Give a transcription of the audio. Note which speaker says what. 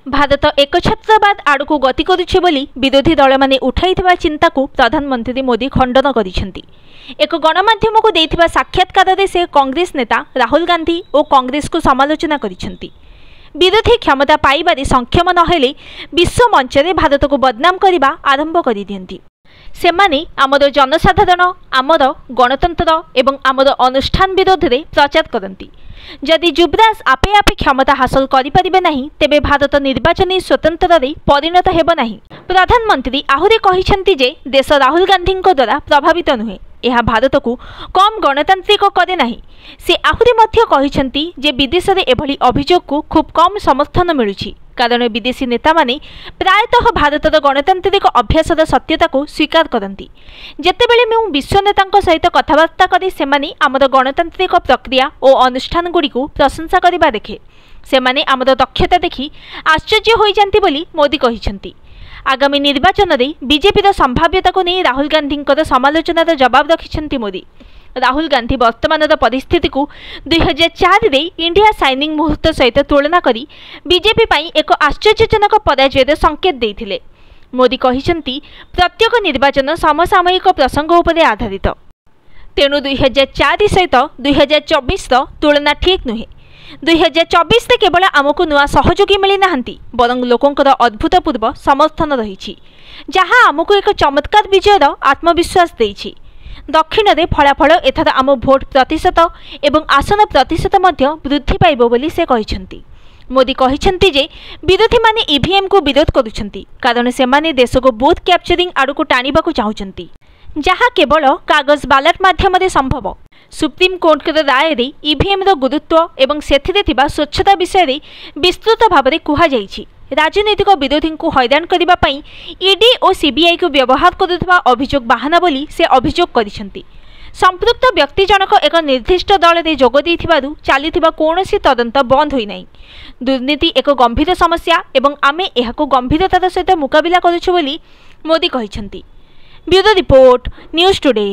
Speaker 1: भारत एकछत्रवाद आड़क गति करुछे बोली विरोधी दल माने उठाइथिबा चिंता को प्रधानमंत्री मोदी खंडन करिसेंती। एक गणमाध्यम को देइथिबा साक्षात्कार रे से कांग्रेस नेता राहुल गांधी और कांग्रेस को समालोचना करिसेंती। विरोधी क्षमता पाइबारे सक्षम नहेले विश्व मंच रे भारत को बदनाम करिबा आरंभ करि दियंती। सेमाने आमर जनसाधारण आमर गणतंत्र एवं आमर अनुष्ठान विरोध रे प्रचार करती। जदि युवराज आपे आपे क्षमता हासिल करिपारिबे नाही तेबे भारत निर्वाचन स्वतंत्र रे परिणत हेबो नाही। प्रधानमंत्री आहुरी कहिसेंती जे देश राहुल गांधी द्वारा प्रभावित नुहे, यह भारत को कम गणतांत्रिक करे नाही। से आहुरी मध्य कहिसेंती जे विदेश रे एभली अभियोग को खूब कम समर्थन मिलुछि, कारण विदेशी नेता माने प्रायतः भारतर गणतांत्रिक अभ्यासर सत्यता को स्वीकार करती। जेतेबेले मैं विश्व नेतांक सहित कथबार्ता करी सेमाने आमर गणतांत्रिक प्रक्रिया और अनुष्ठान गुड़ी को प्रशंसा करिबा देखे सेमाने आमर दक्षता देखि आश्चर्य होई जांती बोली मोदी कहिसेंती। आगामी निर्वाचन रे बीजेपी संभाव्यता को नहीं राहुल गांधी समालोचनार जवाब रखिसेंती मोदी। राहुल गांधी वर्तमान परिस्थिति को 2004 रे इंडिया साइनिंग मुहूर्त सहित तुलना करी बीजेपी पाई एक आश्चर्यजनक पराजय संकेत देइथिले। मोदी कहिसेंती प्रत्येक निर्वाचन समसामयिक प्रसंग उपरे आधारित, तेणु 2004 सहित 2024 तुलना ठीक नुहे। 2024 रे केवल आमको नुआ सहयोगी मिली नाहंती बरं लोकंकर अद्भुतपूर्व समर्थन रही, जहाँ आमको एक चमत्कार विजयर आत्मविश्वास देइछि। दक्षिण रे फलाफल एथर आम भोट प्रतिशत एवं आसन प्रतिशत मध्य वृद्धि पाइब बोली से कहिसेंती। मोदी कहिसेंती जे विरोधी माने ईवीएम को विरोध करुछंती, कारण से माने देश को बूथ कैप्चरिंग आड़क टाणीबा को चाहुचंती, जहाँ केवल कागज बालट माध्यम संभव। सुप्रीम कोर्ट राय रे ईवीएम रो गुरुत्व एवं सेथिरे थिबा स्वच्छता विषय रे विस्तृत भाव में कहुଯାଇଛି। राजनैतिक विरोधी को हैरान करने पाई ईडी और सीबीआई को व्यवहार करुवा अभियोग बाहाना बोली से अभियोग करिसेंती। संपृक्त व्यक्ति जनक एक निर्दिष्ट दल रे जोग देइथिबारु चालिथिबा कोनोसी तदंत बंद होई नाही। दुर्नीति एक गंभीर समस्या एवं आमे एहाको गंभीरतार सहित मुकाबिला करुछु बोली मोदी कहिसेंती। Bureau report, news today.